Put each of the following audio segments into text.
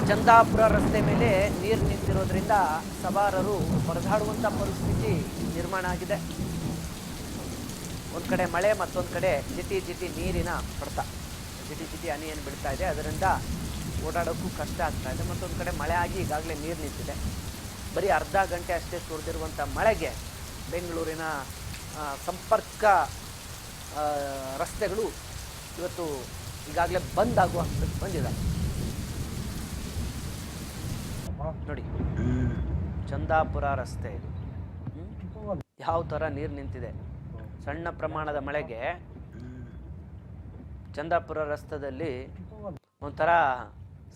ಚಂದಾಪುರ ರಸ್ತೆ ಮೇಲೆ ನೀರು ನಿಂತಿರೋದ್ರಿಂದ ಸವಾರರು ಪರದಾಡುವಂಥ ಪರಿಸ್ಥಿತಿ ನಿರ್ಮಾಣ ಆಗಿದೆ. ಒಂದು ಕಡೆ ಮಳೆ, ಮತ್ತೊಂದು ಕಡೆ ಜಿಟಿ ಜಿಟಿ ನೀರಿನ ಹೊಡೆತ, ಜಿಟಿ ಜಿಟಿ ಹನಿ ಏನು ಬೀಳ್ತಾ ಇದೆ, ಅದರಿಂದ ಓಡಾಡೋಕ್ಕೂ ಕಷ್ಟ ಆಗ್ತಾ ಇದೆ. ಮತ್ತೊಂದು ಕಡೆ ಮಳೆ ಆಗಿ ಈಗಾಗಲೇ ನೀರು ನಿಂತಿದೆ. ಬರೀ ಅರ್ಧ ಗಂಟೆ ಅಷ್ಟೇ ಸುರಿದಿರುವಂಥ ಮಳೆಗೆ ಬೆಂಗಳೂರಿನ ಸಂಪರ್ಕ ರಸ್ತೆಗಳು ಇವತ್ತು ಈಗಾಗಲೇ ಬಂದ್ ಆಗುವ ಹಂತಕ್ಕೆ ಬಂದಿದೆ. ನೋಡಿ, ಚಂದಾಪುರ ರಸ್ತೆ ಇದು ಯಾವ ಥರ ನೀರು ನಿಂತಿದೆ. ಸಣ್ಣ ಪ್ರಮಾಣದ ಮಳೆಗೆ ಚಂದಾಪುರ ರಸ್ತೆಯಲ್ಲಿ ಒಂಥರ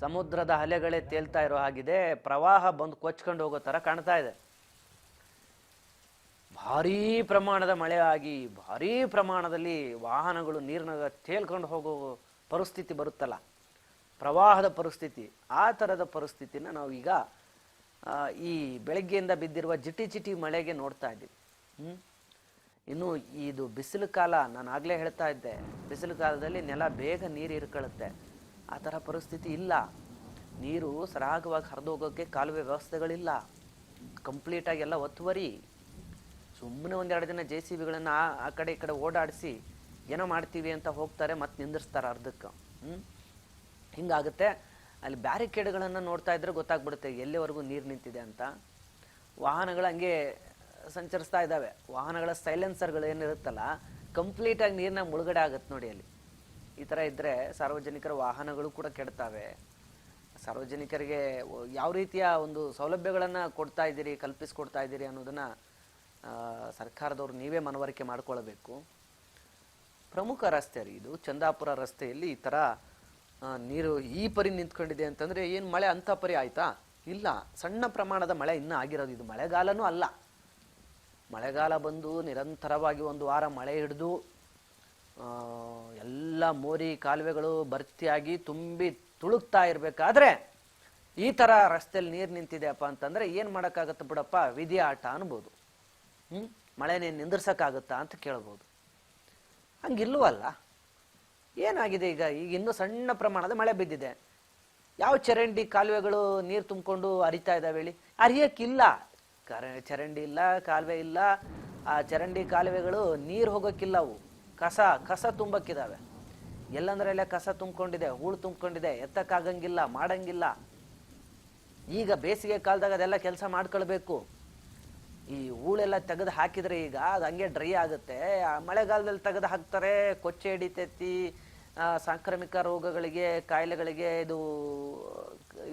ಸಮುದ್ರದ ಅಲೆಗಳೇ ತೇಲ್ತಾ ಇರೋ ಹಾಗಿದೆ. ಪ್ರವಾಹ ಬಂದು ಕೊಚ್ಕೊಂಡು ಹೋಗೋ ಥರ ಕಾಣ್ತಾ ಇದೆ. ಭಾರೀ ಪ್ರಮಾಣದ ಮಳೆ ಆಗಿ ಭಾರೀ ಪ್ರಮಾಣದಲ್ಲಿ ವಾಹನಗಳು ನೀರಿನಾಗ ತೇಲ್ಕೊಂಡು ಹೋಗೋ ಪರಿಸ್ಥಿತಿ ಬರುತ್ತಲ್ಲ, ಪ್ರವಾಹದ ಪರಿಸ್ಥಿತಿ, ಆ ಥರದ ಪರಿಸ್ಥಿತಿನ ನಾವೀಗ ಈ ಬೆಳಗ್ಗೆಯಿಂದ ಬಿದ್ದಿರುವ ಜಿಟಿ ಜಿಟಿ ಮಳೆಗೆ ನೋಡ್ತಾ ಇದ್ದೀವಿ. ಇನ್ನು ಇದು ಬಿಸಿಲು ಕಾಲ, ನಾನು ಆಗಲೇ ಹೇಳ್ತಾ ಇದ್ದೆ, ಬಿಸಿಲು ಕಾಲದಲ್ಲಿ ನೆಲ ಬೇಗ ನೀರು ಇರ್ಕೊಳ್ಳುತ್ತೆ. ಆ ಥರ ಪರಿಸ್ಥಿತಿ ಇಲ್ಲ. ನೀರು ಸರಾಗವಾಗಿ ಹರಿದೋಗೋಕ್ಕೆ ಕಾಲುವೆ ವ್ಯವಸ್ಥೆಗಳಿಲ್ಲ. ಕಂಪ್ಲೀಟಾಗಿ ಎಲ್ಲ ಒತ್ತುವರಿ. ಸುಮ್ಮನೆ ಒಂದೆರಡು ದಿನ ಜೆ ಸಿ ಬಿಗಳನ್ನು ಆ ಕಡೆ ಈ ಕಡೆ ಓಡಾಡಿಸಿ ಏನೋ ಮಾಡ್ತೀವಿ ಅಂತ ಹೋಗ್ತಾರೆ, ಮತ್ತೆ ನಿಂದಿರ್ಸ್ತಾರೆ ಅರ್ಧಕ್ಕೆ. ಹಿಂಗಾಗುತ್ತೆ. ಅಲ್ಲಿ ಬ್ಯಾರಿಕೇಡ್ಗಳನ್ನು ನೋಡ್ತಾ ಇದ್ರೆ ಗೊತ್ತಾಗ್ಬಿಡುತ್ತೆ ಎಲ್ಲಿವರೆಗೂ ನೀರು ನಿಂತಿದೆ ಅಂತ. ವಾಹನಗಳು ಹಂಗೆ ಸಂಚರಿಸ್ತಾ ಇದ್ದಾವೆ. ವಾಹನಗಳ ಸೈಲೆನ್ಸರ್ಗಳು ಏನಿರುತ್ತಲ್ಲ, ಕಂಪ್ಲೀಟಾಗಿ ನೀರಿನ ಮುಳುಗಡೆ ಆಗುತ್ತೆ ನೋಡಿ ಅಲ್ಲಿ. ಈ ಥರ ಇದ್ದರೆ ಸಾರ್ವಜನಿಕರ ವಾಹನಗಳು ಕೂಡ ಕೆಡ್ತಾವೆ. ಸಾರ್ವಜನಿಕರಿಗೆ ಯಾವ ರೀತಿಯ ಒಂದು ಸೌಲಭ್ಯಗಳನ್ನು ಕೊಡ್ತಾ ಇದ್ದೀರಿ, ಕಲ್ಪಿಸ್ಕೊಡ್ತಾ ಇದ್ದೀರಿ ಅನ್ನೋದನ್ನು ಸರ್ಕಾರದವರು ನೀವೇ ಮನವರಿಕೆ ಮಾಡಿಕೊಳ್ಬೇಕು. ಪ್ರಮುಖ ರಸ್ತೆ ರೀ ಇದು. ಚಂದಾಪುರ ರಸ್ತೆಯಲ್ಲಿ ಈ ಥರ ನೀರು ಈ ಪರಿ ನಿಂತ್ಕೊಂಡಿದೆ ಅಂತಂದರೆ ಏನು ಮಳೆ ಅಂಥ ಪರಿ ಆಯಿತಾ? ಇಲ್ಲ, ಸಣ್ಣ ಪ್ರಮಾಣದ ಮಳೆ ಇನ್ನೂ ಆಗಿರೋದು. ಇದು ಮಳೆಗಾಲನೂ ಅಲ್ಲ. ಮಳೆಗಾಲ ಬಂದು ನಿರಂತರವಾಗಿ ಒಂದು ವಾರ ಮಳೆ ಹಿಡಿದು ಎಲ್ಲ ಮೋರಿ ಕಾಲುವೆಗಳು ಭರ್ತಿಯಾಗಿ ತುಂಬಿ ತುಳುಕ್ತಾ ಇರಬೇಕಾದ್ರೆ ಈ ಥರ ರಸ್ತೆಯಲ್ಲಿ ನೀರು ನಿಂತಿದೆಯಪ್ಪ ಅಂತಂದರೆ ಏನು ಮಾಡೋಕ್ಕಾಗತ್ತೆ ಬಿಡಪ್ಪ, ವಿಧಿ ಆಟ ಅನ್ಬೋದು. ಮಳೆನೇನು ನಿಂದಿರ್ಸೋಕ್ಕಾಗುತ್ತಾ ಅಂತ ಕೇಳ್ಬೋದು. ಹಂಗಿಲ್ವಲ್ಲ. ಏನಾಗಿದೆ ಈಗ ಇನ್ನೂ ಸಣ್ಣ ಪ್ರಮಾಣದ ಮಳೆ ಬಿದ್ದಿದೆ. ಯಾವ ಚರಂಡಿ ಕಾಲುವೆಗಳು ನೀರು ತುಂಬಿಕೊಂಡು ಹರಿತಾ ಇದ್ದಾವೆ ಹೇಳಿ? ಹರಿಯೋಕ್ಕಿಲ್ಲ. ಚರಂಡಿ ಇಲ್ಲ, ಕಾಲುವೆ ಇಲ್ಲ. ಆ ಚರಂಡಿ ಕಾಲುವೆಗಳು ನೀರು ಹೋಗೋಕ್ಕಿಲ್ಲ. ಅವು ಕಸ ತುಂಬಕ್ಕಿದ್ದಾವೆ. ಎಲ್ಲಂದ್ರೆಲ್ಲ ಕಸ ತುಂಬಿಕೊಂಡಿದೆ, ಹೂಳು ತುಂಬಿಕೊಂಡಿದೆ, ಎತ್ತಕ್ಕಾಗಂಗಿಲ್ಲ, ಮಾಡಂಗಿಲ್ಲ. ಈಗ ಬೇಸಿಗೆ ಕಾಲದಾಗ ಅದೆಲ್ಲ ಕೆಲಸ ಮಾಡ್ಕೊಳ್ಬೇಕು. ಈ ಹೂಳೆಲ್ಲ ತೆಗೆದು ಹಾಕಿದರೆ ಈಗ ಅದು ಹಂಗೆ ಡ್ರೈ ಆಗುತ್ತೆ. ಮಳೆಗಾಲದಲ್ಲಿ ತೆಗೆದು ಹಾಕ್ತಾರೆ, ಕೊಚ್ಚೆ ಹಿಡಿತೈತಿ, ಸಾಂಕ್ರಾಮಿಕ ರೋಗಗಳಿಗೆ, ಕಾಯಿಲೆಗಳಿಗೆ ಇದು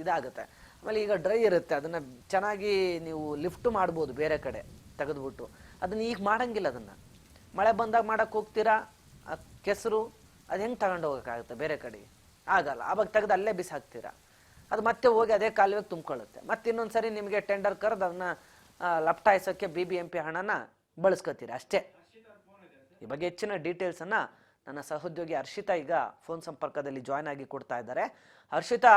ಇದಾಗುತ್ತೆ. ಆಮೇಲೆ ಈಗ ಡ್ರೈ ಇರುತ್ತೆ, ಅದನ್ನು ಚೆನ್ನಾಗಿ ನೀವು ಲಿಫ್ಟ್ ಮಾಡ್ಬೋದು ಬೇರೆ ಕಡೆ ತೆಗೆದುಬಿಟ್ಟು. ಅದನ್ನು ಈಗ ಮಾಡೋಂಗಿಲ್ಲ. ಅದನ್ನು ಮಳೆ ಬಂದಾಗ ಮಾಡೋಕ್ಕೆ ಹೋಗ್ತೀರಾ, ಕೆಸರು ಅದು ಹೆಂಗೆ ತಗೊಂಡು ಹೋಗೋಕ್ಕಾಗುತ್ತೆ ಬೇರೆ ಕಡೆಗೆ? ಆಗಲ್ಲ. ಆವಾಗ ತೆಗೆದು ಅಲ್ಲೇ ಬಿಸಾಕ್ತೀರಾ. ಅದು ಮತ್ತೆ ಹೋಗಿ ಅದೇ ಕಾಲುವೆಗೆ ತುಂಬ್ಕೊಳ್ಳುತ್ತೆ. ಮತ್ತೆ ಇನ್ನೊಂದು ಸರಿ ನಿಮಗೆ ಟೆಂಡರ್ ಕರೆದು ಅದನ್ನ ಲಪ್ಟಾಯಿಸೋಕ್ಕೆ BBMP ಹಣನ ಬಳಸ್ಕೊತೀರಿ ಅಷ್ಟೇ. ಈ ಬಗ್ಗೆ ಹೆಚ್ಚಿನ ಡೀಟೇಲ್ಸನ್ನು ನನ್ನ ಸಹೋದ್ಯೋಗಿ ಹರ್ಷಿತಾ ಈಗ ಫೋನ್ ಸಂಪರ್ಕದಲ್ಲಿ ಜಾಯ್ನ್ ಆಗಿ ಕೊಡ್ತಾ ಇದ್ದಾರೆ. ಹರ್ಷಿತಾ,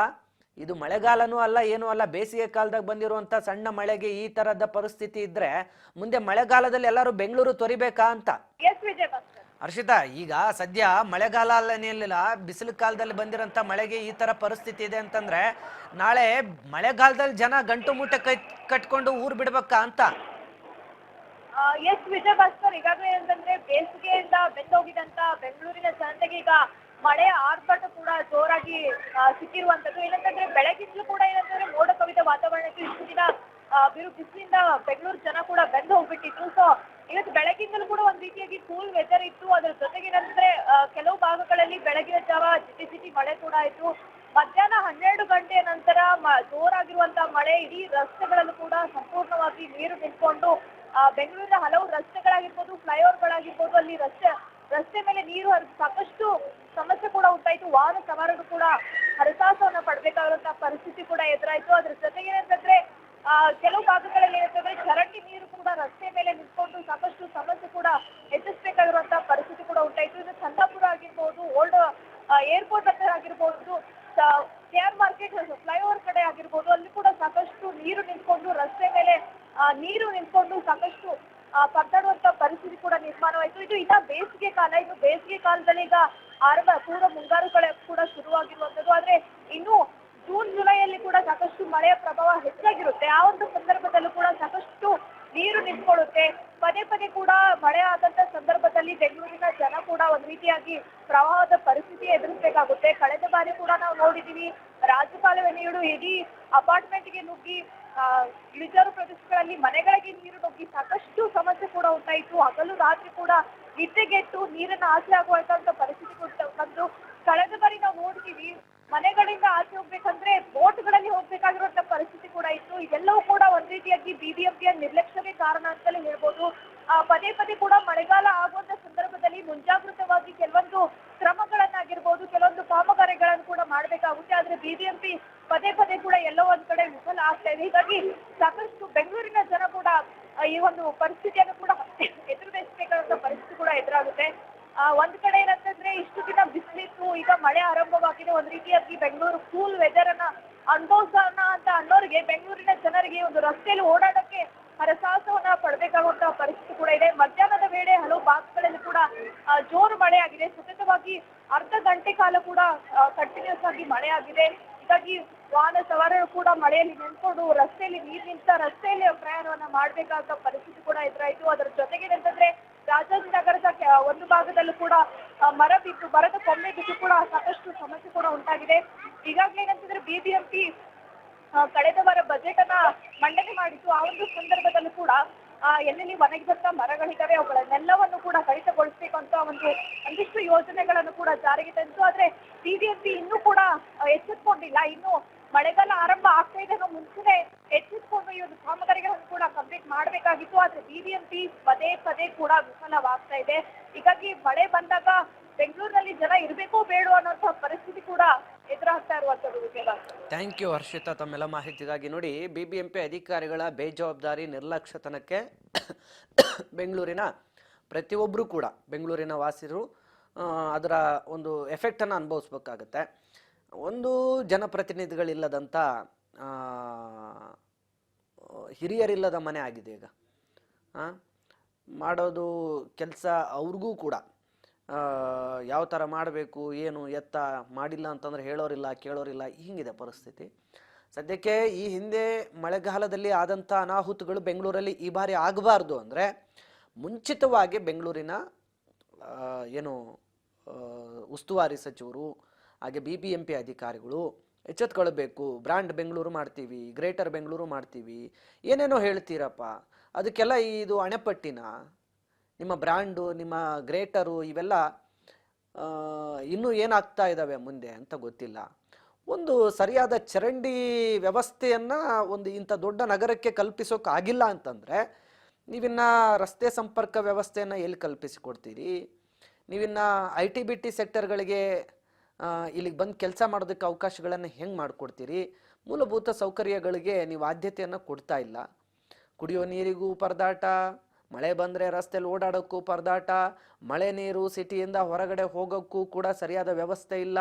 ಇದು ಮಳೆಗಾಲನೂ ಅಲ್ಲ, ಏನೂ ಅಲ್ಲ, ಬೇಸಿಗೆ ಕಾಲದಾಗ ಬಂದಿರುವಂಥ ಸಣ್ಣ ಮಳೆಗೆ ಈ ಥರದ ಪರಿಸ್ಥಿತಿ ಇದ್ದರೆ ಮುಂದೆ ಮಳೆಗಾಲದಲ್ಲಿ ಎಲ್ಲರೂ ಬೆಂಗಳೂರು ತೊರಿಬೇಕಾ ಅಂತ? ಹರ್ಷಿತಾ, ಈಗ ಸದ್ಯ ಮಳೆಗಾಲ ಅಲ್ಲನೇನಿಲ್ಲ, ಬಿಸಿಲು ಕಾಲದಲ್ಲಿ ಬಂದಿರೋಂಥ ಮಳೆಗೆ ಈ ಥರ ಪರಿಸ್ಥಿತಿ ಇದೆ ಅಂತಂದ್ರೆ ನಾಳೆ ಮಳೆಗಾಲದಲ್ಲಿ ಜನ ಗಂಟು ಮೂಟೆ ಕಟ್ಕೊಂಡು ಊರು ಬಿಡ್ಬೇಕಾ ಅಂತ? ಎಸ್ ವಿಜಯ ಭಾಸ್ಕರ್, ಈಗಾಗಲೇ ಏನಂತಂದ್ರೆ ಬೇಸಿಗೆಯಿಂದ ಬೆಂದೋಗಿದಂತ ಬೆಂಗಳೂರಿನ ಜನತೆಗೆ ಈಗ ಮಳೆಯ ಆರ್ಭಟ ಕೂಡ ಜೋರಾಗಿ ಸಿಕ್ಕಿರುವಂತದ್ದು. ಏನಂತಂದ್ರೆ ಬೆಳಗಿಂದಲೂ ಕೂಡ ಏನಂತಂದ್ರೆ ಮೋಡ ಕವಿದ ವಾತಾವರಣಕ್ಕೆ ಇಷ್ಟು ದಿನ ಬಿರು ಬಿಸಿಲಿಂದ ಬೆಂಗಳೂರು ಜನ ಕೂಡ ಬೆಂದು ಹೋಗ್ಬಿಟ್ಟಿದ್ರು. ಸೊ ಇವತ್ತು ಬೆಳಗಿಂದಲೂ ಕೂಡ ಒಂದ್ ರೀತಿಯಾಗಿ ಕೂಲ್ ವೆದರ್ ಇತ್ತು. ಅದ್ರ ಜೊತೆಗೆ ಏನಂದ್ರೆ ಕೆಲವು ಭಾಗಗಳಲ್ಲಿ ಬೆಳಗಿನ ಜಾವ ಜಿಟಿ ಜಿಟಿ ಮಳೆ ಕೂಡ ಇತ್ತು. ಮಧ್ಯಾಹ್ನ 12 ಗಂಟೆಯ ನಂತರ ಜೋರಾಗಿರುವಂತಹ ಮಳೆ ಇಡೀ ರಸ್ತೆಗಳಲ್ಲೂ ಕೂಡ ಸಂಪೂರ್ಣವಾಗಿ ನೀರು ನಿಂತ್ಕೊಂಡು ಬೆಂಗಳೂರಿನ ಹಲವು ರಸ್ತೆಗಳಾಗಿರ್ಬೋದು, ಫ್ಲೈಓವರ್ಗಳಾಗಿರ್ಬೋದು, ಅಲ್ಲಿ ರಸ್ತೆ ಮೇಲೆ ನೀರು ಹರಿದು ಸಾಕಷ್ಟು ಸಮಸ್ಯೆ ಕೂಡ ಉಂಟಾಯಿತು. ವಾಹನ ಸವಾರರು ಕೂಡ ಹರಸಾಹಸವನ್ನ ಪಡ್ಬೇಕಾಗಿರುವಂತಹ ಪರಿಸ್ಥಿತಿ ಕೂಡ ಎದುರಾಯಿತು. ಅದ್ರ ಜೊತೆಗೆ ಏನಂತಂದ್ರೆ ಕೆಲವು ಭಾಗಗಳಲ್ಲಿ ಏನಂತಂದ್ರೆ ಚರಂಡಿ ನೀರು ಕೂಡ ರಸ್ತೆ ಮೇಲೆ ನಿಂತ್ಕೊಂಡು ಸಾಕಷ್ಟು ಸಮಸ್ಯೆ ಕೂಡ ಎದುರಿಸಬೇಕಾಗಿರುವಂತಹ ಪರಿಸ್ಥಿತಿ ಕೂಡ ಉಂಟಾಯಿತು. ಇದು ಚಂದಾಪುರ ಆಗಿರ್ಬೋದು, ಓಲ್ಡ್ ಏರ್ಪೋರ್ಟ್ ಹತ್ರ ಆಗಿರ್ಬೋದು, KR ಮಾರ್ಕೆಟ್ ಫ್ಲೈಓವರ್ ಕಡೆ ಆಗಿರ್ಬೋದು, ಅಲ್ಲಿ ಕೂಡ ಸಾಕಷ್ಟು ನೀರು ನಿಂತ್ಕೊಂಡು ರಸ್ತೆ ಮೇಲೆ ನೀರು ನಿಂತ್ಕೊಂಡು ಸಾಕಷ್ಟು ಪರದಾಡುವಂತ ಪರಿಸ್ಥಿತಿ ಕೂಡ ನಿರ್ಮಾಣವಾಯಿತು. ಇದು ಇನ್ನ ಬೇಸಿಗೆ ಕಾಲ. ಇನ್ನು ಬೇಸಿಗೆ ಕಾಲದಲ್ಲಿ ಈಗ ಪೂರ್ವ ಮುಂಗಾರು ಕೂಡ ಶುರುವಾಗಿರುವಂತದ್ದು. ಆದ್ರೆ ಇನ್ನು ಜೂನ್ ಜುಲೈಯಲ್ಲಿ ಕೂಡ ಮಳೆಯ ಪ್ರಭಾವ ಹೆಚ್ಚಾಗಿರುತ್ತೆ. ಆ ಒಂದು ಸಂದರ್ಭದಲ್ಲೂ ಕೂಡ ಸಾಕಷ್ಟು ನೀರು ನಿಂತ್ಕೊಳ್ಳುತ್ತೆ. ಪದೇ ಪದೇ ಕೂಡ ಮಳೆ ಆದಂತ ಸಂದರ್ಭದಲ್ಲಿ ಬೆಂಗಳೂರಿನ ಜನ ಕೂಡ ಒಂದ್ ರೀತಿಯಾಗಿ ಪ್ರವಾಹದ ಪರಿಸ್ಥಿತಿ ಎದುರಿಸಬೇಕಾಗುತ್ತೆ. ಕಳೆದ ಬಾರಿ ಕೂಡ ನಾವು ನೋಡಿದೀವಿ, ರಾಜಕಾಲುವೆ ನೀರು ಇಡೀ ಅಪಾರ್ಟ್ಮೆಂಟ್ಗೆ ನುಗ್ಗಿ ಇಳಿಜಾರು ಪ್ರದೇಶಗಳಲ್ಲಿ ಮನೆಗಳಿಗೆ ನೀರು ನುಗ್ಗಿ ಸಾಕಷ್ಟು ಸಮಸ್ಯೆ ಕೂಡ ಉಂಟಾಯಿತು. ಹಗಲು ರಾತ್ರಿ ಕೂಡ ನಿದ್ದೆಗೆಟ್ಟು ನೀರನ್ನ ಆಚೆ ಆಗುವಂತ ಪರಿಸ್ಥಿತಿ ಬಂದು ಕಳೆದ ಬಾರಿ ನಾವು ನೋಡ್ತೀವಿ, ಮನೆಗಳಿಂದ ಆಚೆ ಹೋಗ್ಬೇಕಂದ್ರೆ ಬೋಟ್ಗಳಲ್ಲಿ ಹೋಗ್ಬೇಕಾಗಿರುವಂತ ಪರಿಸ್ಥಿತಿ ಕೂಡ ಇತ್ತು. ಇದೆಲ್ಲವೂ ಕೂಡ ಒಂದ್ ರೀತಿಯಾಗಿ ಬಿಬಿಎಂಪಿಯ ನಿರ್ಲಕ್ಷ್ಯವೇ ಕಾರಣ ಅಂತಲೇ ಹೇಳ್ಬೋದು. ಪದೇ ಪದೇ ಕೂಡ ಮಳೆಗಾಲ ಆಗುವಂತ ಸಂದರ್ಭದಲ್ಲಿ ಮುಂಜಾಗೃತವಾಗಿ ಕೆಲವೊಂದು ಕ್ರಮಗಳನ್ನಾಗಿರ್ಬೋದು, ಕೆಲವೊಂದು ಕಾಮಗಾರಿಗಳನ್ನು ಕೂಡ ಮಾಡ್ಬೇಕಾಗುತ್ತೆ. ಆದ್ರೆ ಬಿಬಿಎಂಪಿ ಪದೇ ಪದೇ ಕೂಡ ಎಲ್ಲೋ ಒಂದ್ ಕಡೆ ವಿಫಲ ಆಗ್ತಾ ಇದೆ. ಹೀಗಾಗಿ ಸಾಕಷ್ಟು ಬೆಂಗಳೂರಿನ ಜನ ಕೂಡ ಈ ಒಂದು ಪರಿಸ್ಥಿತಿಯನ್ನು ಕೂಡ ಎದುರಿಸಬೇಕಾದಂತ ಪರಿಸ್ಥಿತಿ ಕೂಡ ಎದುರಾಗುತ್ತೆ. ಒಂದ್ ಕಡೆ ಏನಂತಂದ್ರೆ ಇಷ್ಟು ದಿನ ಬಿಸಿಲಿತ್ತು, ಈಗ ಮಳೆ ಆರಂಭವಾಗಿದೆ. ಒಂದ್ ರೀತಿಯಾಗಿ ಬೆಂಗಳೂರು ಕೂಲ್ ವೆದರ್ ಅನ್ನ ಅನುಭವಿಸೋಣ ಅಂತ ಅನ್ನೋರಿಗೆ, ಬೆಂಗಳೂರಿನ ಜನರಿಗೆ ಒಂದು ರಸ್ತೆಯಲ್ಲಿ ಓಡಾಡಕ್ಕೆ ಹರಸಾಹಸವನ್ನ ಪಡಬೇಕಾಗುವಂತಹ ಪರಿಸ್ಥಿತಿ ಕೂಡ ಇದೆ. ಮಧ್ಯಾಹ್ನದ ವೇಳೆ ಹಲವು ಭಾಗಗಳಲ್ಲಿ ಕೂಡ ಜೋರು ಮಳೆ ಆಗಿದೆ. ಸತತವಾಗಿ ಅರ್ಧ ಗಂಟೆ ಕಾಲ ಕೂಡ ಕಂಟಿನ್ಯೂಸ್ ಆಗಿ ಮಳೆ ಆಗಿದೆ. ಹೀಗಾಗಿ ವಾಹನ ಸವಾರರು ಕೂಡ ಮಳೆಯಲ್ಲಿ ನೆನ್ಕೊಂಡು ರಸ್ತೆಯಲ್ಲಿ ನೀರು ನಿಂತ ರಸ್ತೆಯಲ್ಲಿ ಪ್ರಯಾಣವನ್ನ ಮಾಡ್ಬೇಕಾದ ಪರಿಸ್ಥಿತಿ ಕೂಡ ಎದುರಾಯಿತು. ಅದರ ಜೊತೆಗೆ ಏನಂತಂದ್ರೆ ರಾಜಾಜಿನಗರದ ಒಂದು ಭಾಗದಲ್ಲೂ ಕೂಡ ಮರದ ಕೊಂಬೆ ಬಿದ್ದು ಕೂಡ ಸಾಕಷ್ಟು ಸಮಸ್ಯೆ ಕೂಡ ಉಂಟಾಗಿದೆ. ಈಗಾಗಲೇ ಏನಂತಂದ್ರೆ ಬಿಬಿಎಂಪಿ ಕಳೆದ ವಾರ ಬಜೆಟ್ ಅನ್ನ ಮಂಡನೆ ಮಾಡಿತ್ತು. ಆ ಒಂದು ಸಂದರ್ಭದಲ್ಲೂ ಕೂಡ ಎಲ್ಲೆಲ್ಲಿ ಒಣಗಿದಂತ ಮರಗಳಿದ್ದಾವೆ ಅವುಗಳನ್ನೆಲ್ಲವನ್ನು ಕೂಡ ಕಡಿತಗೊಳಿಸಬೇಕು ಅಂತ ಒಂದಿಷ್ಟು ಯೋಜನೆಗಳನ್ನು ಕೂಡ ಜಾರಿಗೆ ತಂತು. ಆದ್ರೆ ಬಿಬಿಎಂಪಿ ಇನ್ನೂ ಕೂಡ ಎಚ್ಚೆತ್ಕೊಂಡಿಲ್ಲ. ಇನ್ನು ಮಳೆಗಾಲ ಆರಂಭ ಆಗ್ತಾ ಇದೆ ಅನ್ನೋ ಮುಂಚೆನೆ ಎಚ್ಚೆತ್ಕೊಂಡು ಈ ಒಂದು ಕಾಮಗಾರಿಗಳನ್ನು ಕೂಡ ಕಂಪ್ಲೀಟ್ ಮಾಡಬೇಕಾಗಿತ್ತು. ಆದ್ರೆ ಬಿಬಿಎಂಪಿ ಪದೇ ಪದೇ ಕೂಡ ವಿಫಲವಾಗ್ತಾ ಇದೆ. ಹೀಗಾಗಿ ಮಳೆ ಬಂದಾಗ ಬೆಂಗಳೂರಿನಲ್ಲಿ ಜನ ಇರಬೇಕೋ ಬೇಡೋ ಅನ್ನೋಂಥ ಪರಿಸ್ಥಿತಿ ಕೂಡ ಎದುರಾಗ್ತಾ ಇರುವಂತದ್ದು. ಥ್ಯಾಂಕ್ ಯು ಹರ್ಷಿತಾ, ತಮ್ಮೆಲ್ಲ ಮಾಹಿತಿಗಾಗಿ. ನೋಡಿ, ಬಿಬಿಎಂಪಿ ಅಧಿಕಾರಿಗಳ ಬೇಜವಾಬ್ದಾರಿ ನಿರ್ಲಕ್ಷ್ಯತನಕ್ಕೆ ಬೆಂಗಳೂರಿನ ಪ್ರತಿಯೊಬ್ಬರು ಕೂಡ, ಬೆಂಗಳೂರಿನ ವಾಸಿರು ಅದರ ಒಂದು ಎಫೆಕ್ಟನ್ನು ಅನುಭವಿಸ್ಬೇಕಾಗತ್ತೆ. ಒಂದು ಜನಪ್ರತಿನಿಧಿಗಳಿಲ್ಲದಂಥ ಹಿರಿಯರಿಲ್ಲದ ಮನೆ ಆಗಿದೆ ಈಗ. ಮಾಡೋದು ಕೆಲಸ ಅವ್ರಿಗೂ ಕೂಡ ಯಾವ ಥರ ಮಾಡಬೇಕು, ಏನು ಎತ್ತ ಮಾಡಿಲ್ಲ ಅಂತಂದ್ರೆ ಹೇಳೋರಿಲ್ಲ, ಕೇಳೋರಿಲ್ಲ, ಹಿಂಗಿದೆ ಪರಿಸ್ಥಿತಿ. ಸದ್ಯಕ್ಕೆ ಈ ಹಿಂದೆ ಮಳೆಗಾಲದಲ್ಲಿ ಆದಂಥ ಅನಾಹುತಗಳು ಬೆಂಗಳೂರಲ್ಲಿ ಈ ಬಾರಿ ಆಗಬಾರ್ದು ಅಂದರೆ ಮುಂಚಿತವಾಗಿ ಬೆಂಗಳೂರಿನ ಉಸ್ತುವಾರಿ ಸಚಿವರು ಹಾಗೆ BBMP ಅಧಿಕಾರಿಗಳು ಎಚ್ಚೆತ್ಕೊಳ್ಬೇಕು. ಬ್ರ್ಯಾಂಡ್ ಬೆಂಗಳೂರು ಮಾಡ್ತೀವಿ, ಗ್ರೇಟರ್ ಬೆಂಗಳೂರು ಮಾಡ್ತೀವಿ, ಏನೇನೋ ಹೇಳ್ತೀರಪ್ಪ, ಅದಕ್ಕೆಲ್ಲ ಇದು ಅಣೆಪಟ್ಟಿನ ನಿಮ್ಮ ಬ್ರ್ಯಾಂಡು, ನಿಮ್ಮ ಗ್ರೇಟರು ಇವೆಲ್ಲ ಇನ್ನೂ ಏನಾಗ್ತಾ ಇದ್ದಾವೆ ಮುಂದೆ ಅಂತ ಗೊತ್ತಿಲ್ಲ. ಒಂದು ಸರಿಯಾದ ಚರಂಡಿ ವ್ಯವಸ್ಥೆಯನ್ನು ಇಂಥ ದೊಡ್ಡ ನಗರಕ್ಕೆ ಕಲ್ಪಿಸೋಕ್ಕಾಗಿಲ್ಲ ಅಂತಂದರೆ ನೀವಿನ್ನ ರಸ್ತೆ ಸಂಪರ್ಕ ವ್ಯವಸ್ಥೆಯನ್ನು ಎಲ್ಲಿ ಕಲ್ಪಿಸಿಕೊಡ್ತೀರಿ? ನೀವಿನ್ನ IT-BT ಸೆಕ್ಟರ್ಗಳಿಗೆ ಇಲ್ಲಿಗೆ ಬಂದು ಕೆಲಸ ಮಾಡೋದಕ್ಕೆ ಅವಕಾಶಗಳನ್ನು ಹೆಂಗೆ ಮಾಡಿಕೊಡ್ತೀರಿ? ಮೂಲಭೂತ ಸೌಕರ್ಯಗಳಿಗೆ ನೀವು ಆದ್ಯತೆಯನ್ನು ಕೊಡ್ತಾ ಇಲ್ಲ. ಕುಡಿಯೋ ನೀರಿಗೂ ಪರದಾಟ, ಮಳೆ ಬಂದರೆ ರಸ್ತೆಯಲ್ಲಿ ಓಡಾಡೋಕ್ಕೂ ಪರದಾಟ, ಮಳೆ ನೀರು ಸಿಟಿಯಿಂದ ಹೊರಗಡೆ ಹೋಗೋಕ್ಕೂ ಕೂಡ ಸರಿಯಾದ ವ್ಯವಸ್ಥೆ ಇಲ್ಲ.